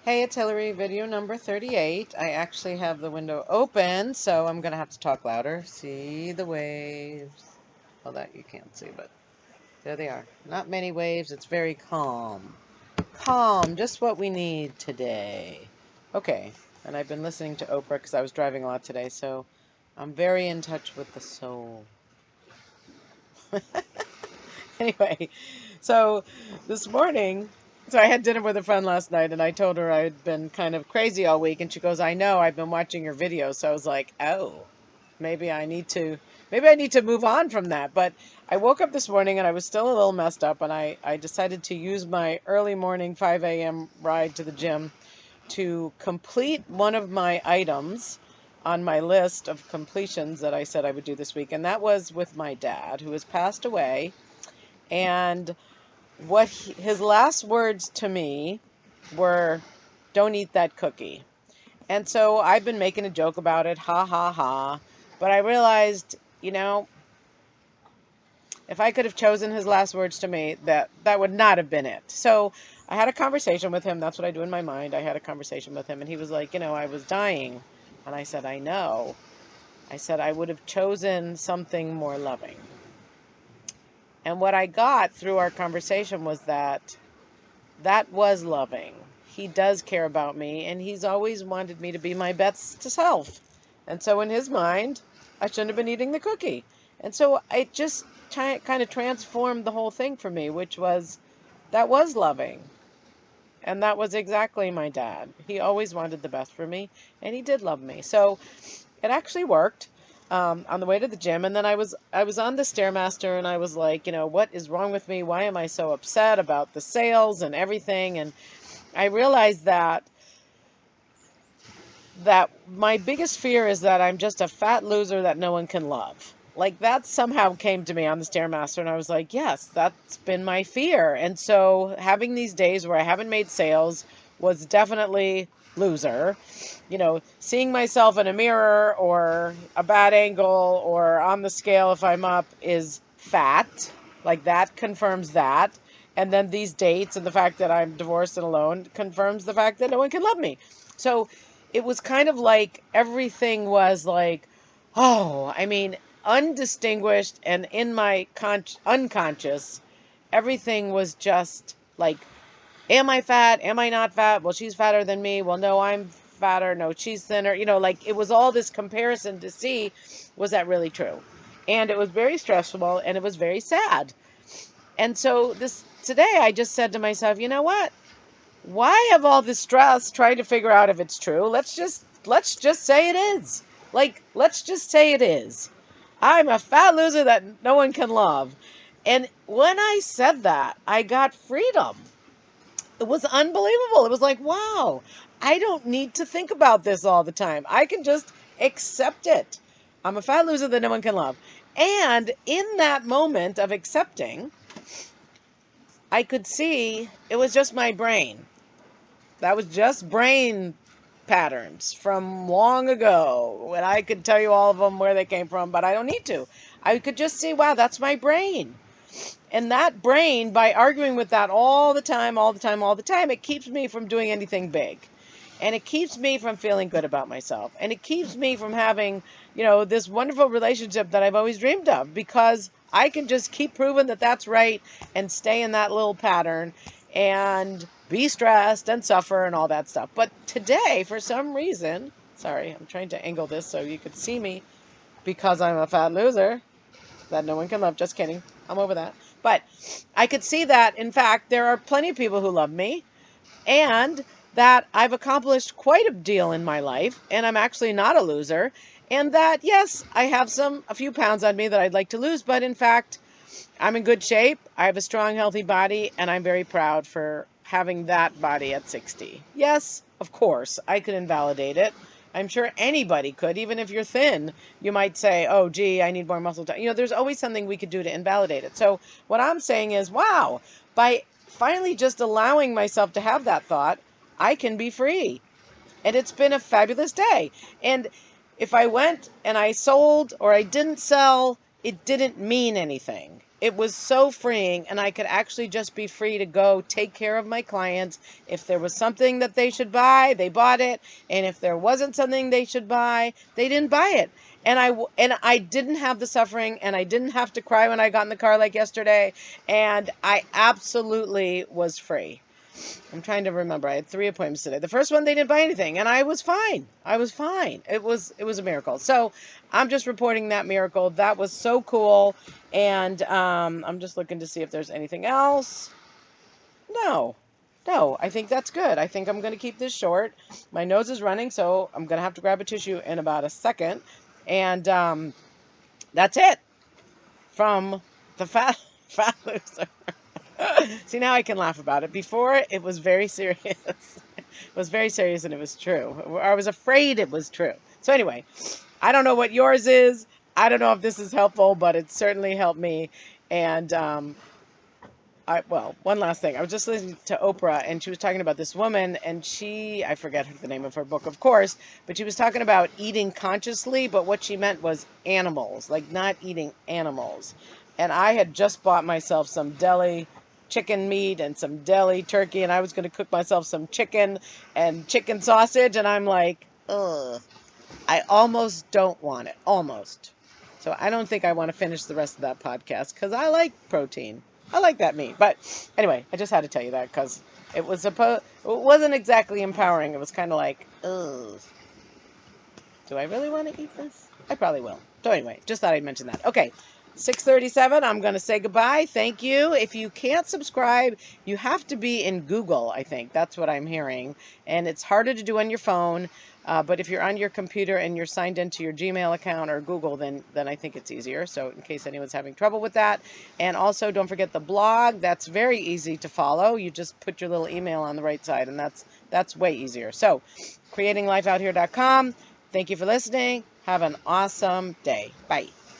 Hey, it's Hillary, video number 38. I actually have the window open, so I'm going to have to talk louder. See the waves. Well, that you can't see, but there they are. Not many waves. It's very calm. Calm, just what we need today. Okay, and I've been listening to Oprah because I was driving a lot today, so I'm very in touch with the soul. Anyway, so this morning, so I had dinner with a friend last night, and I told her I'd been kind of crazy all week, and she goes, "I know, I've been watching your videos." So I was like, "Oh, maybe I need to move on from that." But I woke up this morning and I was still a little messed up, and I decided to use my early morning 5 a.m. ride to the gym to complete one of my items on my list of completions that I said I would do this week, and that was with my dad, who has passed away. And his last words to me were, "Don't eat that cookie." And so I've been making a joke about it, ha ha ha. But I realized, if I could have chosen his last words to me, that would not have been it. So I had a conversation with him. That's what I do in my mind. I had a conversation with him, and he was like, "I was dying." And I said, "I know." I said, "I would have chosen something more loving." And what I got through our conversation was that was loving. He does care about me, and he's always wanted me to be my best self. And so in his mind, I shouldn't have been eating the cookie. And so it just kind of transformed the whole thing for me, which was, that was loving. And that was exactly my dad. He always wanted the best for me, and he did love me. So it actually worked. On the way to the gym, and then I was on the Stairmaster, and I was like, what is wrong with me? Why am I so upset about the sales and everything? And I realized that my biggest fear is that I'm just a fat loser that no one can love. Like, that somehow came to me on the Stairmaster, and I was like, yes, that's been my fear. And so having these days where I haven't made sales was definitely loser. Seeing myself in a mirror or a bad angle or on the scale if I'm up is fat. Like, that confirms that. And then these dates and the fact that I'm divorced and alone confirms the fact that no one can love me. So it was kind of like everything was like, oh, I mean, undistinguished, and in my unconscious, everything was just like, am I fat? Am I not fat? Well, she's fatter than me. Well, no, I'm fatter. No, she's thinner. Like, it was all this comparison to see, was that really true? And it was very stressful, and it was very sad. And so today I just said to myself, you know what? Why have all this stress trying to figure out if it's true? Let's just say it is. Like, let's just say it is. I'm a fat loser that no one can love. And when I said that, I got freedom. It was unbelievable. It was like, wow, I don't need to think about this all the time. I can just accept it. I'm a fat loser that no one can love. And in that moment of accepting, I could see it was just my brain. That was just brain patterns from long ago. And I could tell you all of them, where they came from, but I don't need to. I could just see, wow, that's my brain. And that brain, by arguing with that all the time, it keeps me from doing anything big. And it keeps me from feeling good about myself. And it keeps me from having, this wonderful relationship that I've always dreamed of, because I can just keep proving that that's right and stay in that little pattern and be stressed and suffer and all that stuff. But today, for some reason, sorry, I'm trying to angle this so you could see me, because I'm a fat loser that no one can love. Just kidding. I'm over that. But I could see that, in fact, there are plenty of people who love me, and that I've accomplished quite a deal in my life, and I'm actually not a loser, and that, yes, I have a few pounds on me that I'd like to lose, but in fact, I'm in good shape. I have a strong, healthy body, and I'm very proud for having that body at 60. Yes, of course, I could invalidate it. I'm sure anybody could. Even if you're thin, you might say, oh, gee, I need more muscle tone. There's always something we could do to invalidate it. So what I'm saying is, wow, by finally just allowing myself to have that thought, I can be free. And it's been a fabulous day. And if I went and I sold or I didn't sell, it didn't mean anything. it was so freeing, and I could actually just be free to go take care of my clients. If there was something that they should buy, they bought it, and if there wasn't something they should buy, they didn't buy it. And I didn't have the suffering, and I didn't have to cry when I got in the car like yesterday, and I absolutely was free. I'm trying to remember. I had 3 appointments today. The first one, they didn't buy anything, and I was fine. I was fine. It was a miracle. So I'm just reporting that miracle. That was so cool. And I'm just looking to see if there's anything else. No. No, I think that's good. I think I'm going to keep this short. My nose is running, so I'm going to have to grab a tissue in about a second. And that's it from the Fat Loser. See, now I can laugh about it. Before, it was very serious. It was very serious, and it was true. I was afraid it was true. So anyway, I don't know what yours is. I don't know if this is helpful, but it certainly helped me. And well, one last thing. I was just listening to Oprah, and she was talking about this woman, and I forget the name of her book, of course, but she was talking about eating consciously, but what she meant was animals, like not eating animals. And I had just bought myself some deli chicken meat and some deli turkey, and I was going to cook myself some chicken and chicken sausage, and I'm like, ugh, I almost don't want it, almost. So I don't think I want to finish the rest of that podcast because I like protein. I like that meat. But anyway, I just had to tell you that because it wasn't exactly empowering. It was kind of like, ugh, do I really want to eat this? I probably will. So anyway, just thought I'd mention that. Okay. 6:37, I'm going to say goodbye. Thank you. If you can't subscribe, you have to be in Google, I think. That's what I'm hearing. And it's harder to do on your phone. But if you're on your computer and you're signed into your Gmail account or Google, then I think it's easier. So in case anyone's having trouble with that. And also, don't forget the blog. That's very easy to follow. You just put your little email on the right side, and that's way easier. So creatinglifeouthere.com. Thank you for listening. Have an awesome day. Bye.